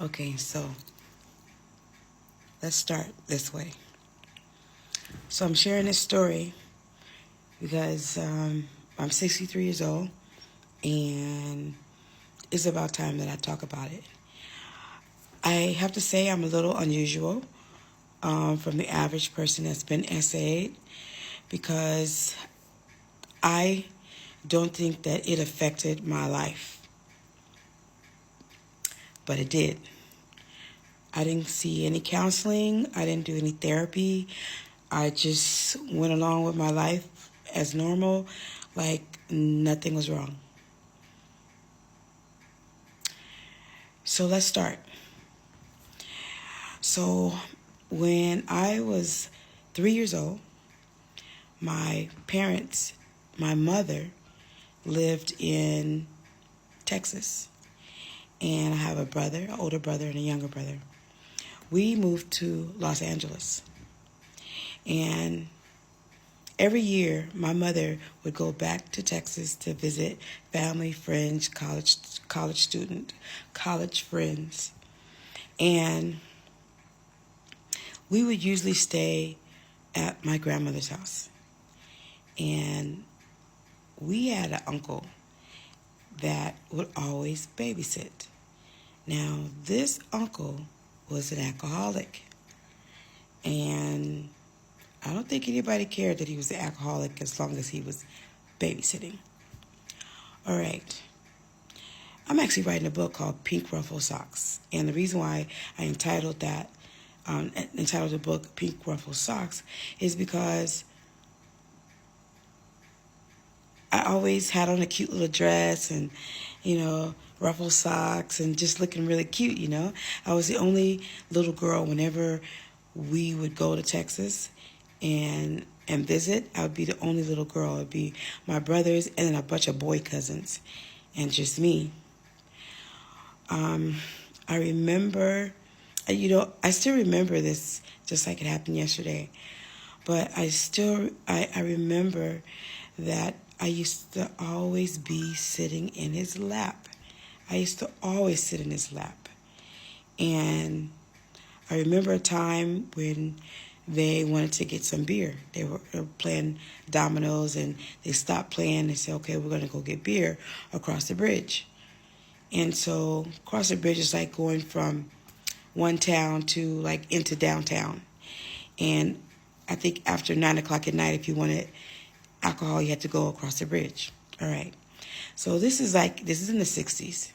Okay, so let's start this way. So I'm sharing this story because I'm 63 years old, and it's about time that I talk about it. I have to say I'm a little unusual from the average person that's been essayed because I don't think that it affected my life, but it did. I didn't see any counseling. I didn't do any therapy. I just went along with my life as normal, like nothing was wrong. So let's start. So when I was 3 years old, my parents, my mother, lived in Texas. And I have a brother, an older brother, and a younger brother. We moved to Los Angeles. And every year, my mother would go back to Texas to visit family, friends, college student, college friends. And we would usually stay at my grandmother's house. And we had an uncle that would always babysit. Now, this uncle was an alcoholic. And I don't think anybody cared that he was an alcoholic as long as he was babysitting. All right. I'm actually writing a book called Pink Ruffle Socks. And the reason why I entitled the book Pink Ruffle Socks is because I always had on a cute little dress and, ruffle socks and just looking really cute. I was the only little girl whenever we would go to Texas and visit. I would be the only little girl. It would be my brothers and then a bunch of boy cousins and just me. I remember, I still remember this just like it happened yesterday. But I remember that I used to always be sitting in his lap. I used to always sit in his lap. And I remember a time when they wanted to get some beer. They were playing dominoes and they stopped playing. They said, okay, we're going to go get beer across the bridge. And so across the bridge is like going from one town to like into downtown. And I think after 9 o'clock at night, if you wanted alcohol, you had to go across the bridge. All right. So this is in the 60s.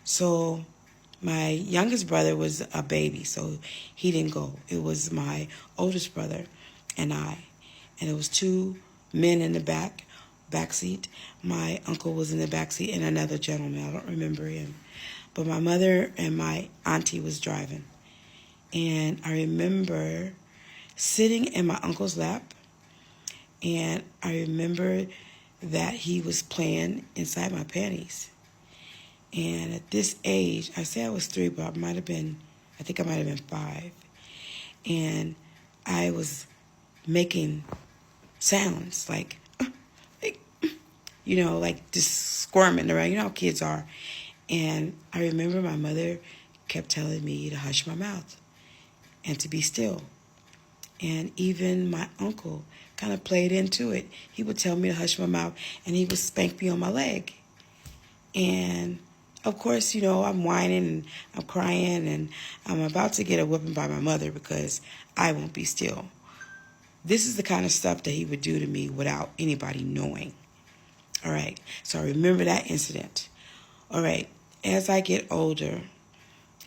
So my youngest brother was a baby, so he didn't go. It was my oldest brother and I. And it was two men in the back seat. My uncle was in the back seat and another gentleman. I don't remember him. But my mother and my auntie was driving. And I remember sitting in my uncle's lap, and I remember that he was playing inside my panties. And at this age, I say I was 3, but I think I might have been 5. And I was making sounds like like just squirming around. You know how kids are. And I remember my mother kept telling me to hush my mouth and to be still. And even my uncle kind of played into it. He would tell me to hush my mouth, and he would spank me on my leg. And of course, I'm whining and I'm crying, and I'm about to get a whipping by my mother because I won't be still. This is the kind of stuff that he would do to me without anybody knowing. All right, so I remember that incident. All right, as I get older,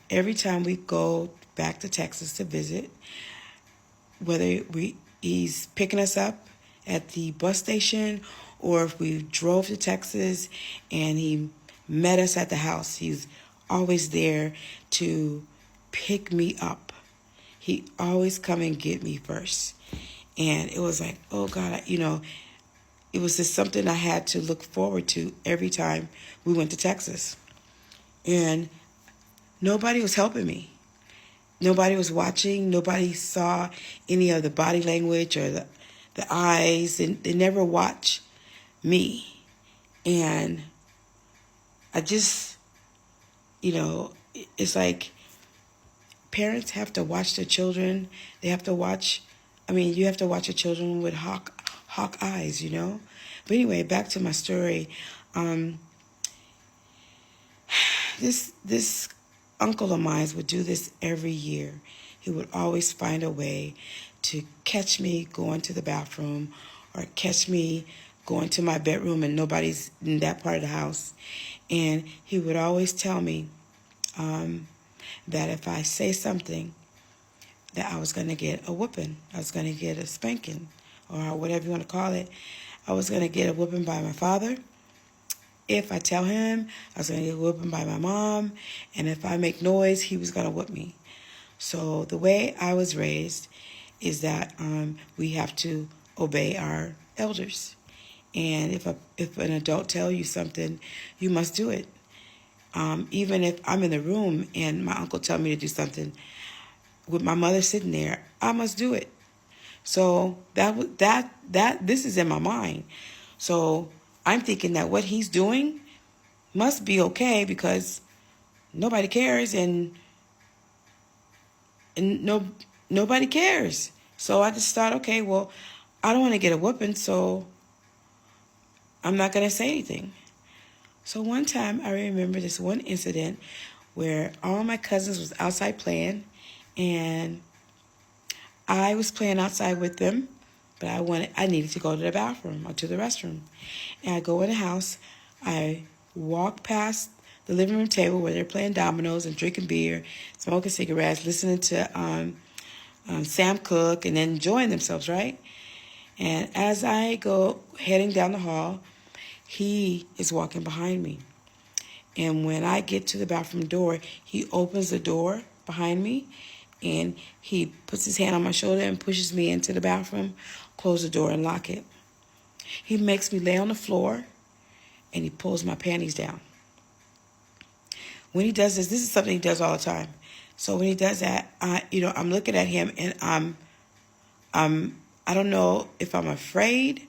every time we go back to Texas to visit, whether he's picking us up at the bus station or if we drove to Texas and he met us at the house, he's always there to pick me up. He always come and get me first. And it was like, oh God, it was just something I had to look forward to every time we went to Texas. And nobody was helping me. Nobody was watching. Nobody saw any of the body language or the eyes. They never watched me. And I just, it's like parents have to watch their children. They have to watch. I mean, you have to watch your children with hawk eyes, you know. But anyway, back to my story. Um, this uncle of mine would do this every year. He would always find a way to catch me going to the bathroom or catch me going to my bedroom and nobody's in that part of the house. And he would always tell me that if I say something, that I was going to get a whooping. I was going to get a spanking, or whatever you want to call it. I was going to get a whooping by my father. If I tell him, I was going to get a whooping by my mom. And if I make noise, he was going to whoop me. So the way I was raised is that we have to obey our elders. And if an adult tells you something, you must do it. Even if I'm in the room and my uncle tells me to do something, with my mother sitting there, I must do it. So this is in my mind. So I'm thinking that what he's doing must be okay because nobody cares and nobody cares. So I just thought, okay, well, I don't want to get a whooping, so I'm not going to say anything. So one time I remember this one incident where all my cousins was outside playing, and I was playing outside with them, but I needed to go to the bathroom or to the restroom. And I go in the house, I walk past the living room table where they're playing dominoes and drinking beer, smoking cigarettes, listening to Sam Cooke, and then enjoying themselves, right? And as I go heading down the hall, he is walking behind me. And when I get to the bathroom door, he opens the door behind me and he puts his hand on my shoulder and pushes me into the bathroom, close the door and lock it. He makes me lay on the floor and he pulls my panties down. When he does this is something he does all the time. So when he does that, I'm looking at him and I don't know if I'm afraid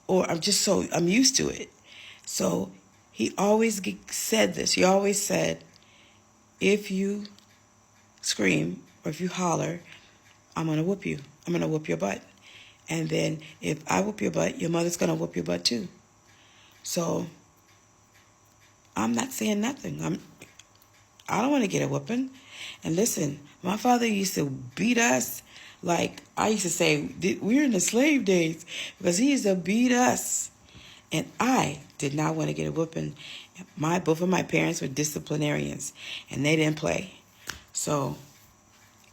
or I'm used to it. So he always said this. He always said, if you scream or if you holler, I'm going to whoop you. I'm going to whoop your butt. And then if I whoop your butt, your mother's going to whoop your butt too. So I'm not saying nothing. I don't want to get a whooping. And listen, my father used to beat us like I used to say, we're in the slave days, because he used to beat us. And I did not want to get a whooping. Both of my parents were disciplinarians, and they didn't play. So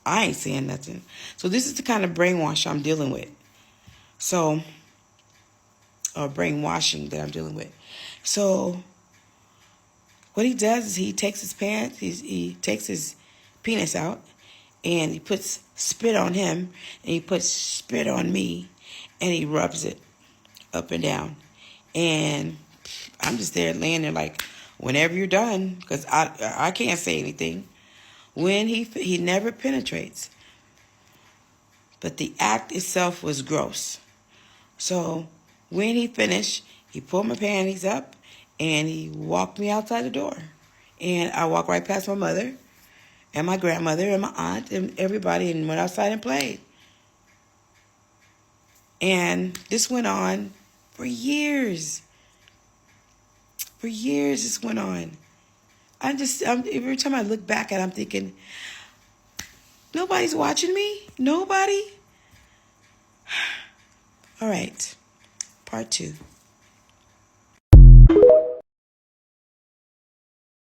I ain't saying nothing. So this is the kind of brainwash I'm dealing with. Or brainwashing that I'm dealing with. So what he does is he takes his pants, he takes his penis out, and he puts spit on him, and he puts spit on me, and he rubs it up and down. And I'm just there laying there like, whenever you're done, because I can't say anything. When he never penetrates. But the act itself was gross. So when he finished, he pulled my panties up and he walked me outside the door. And I walked right past my mother and my grandmother and my aunt and everybody and went outside and played. And this went on for years. For years this went on. Every time I look back at it, I'm thinking, nobody's watching me? Nobody? All right, part 2.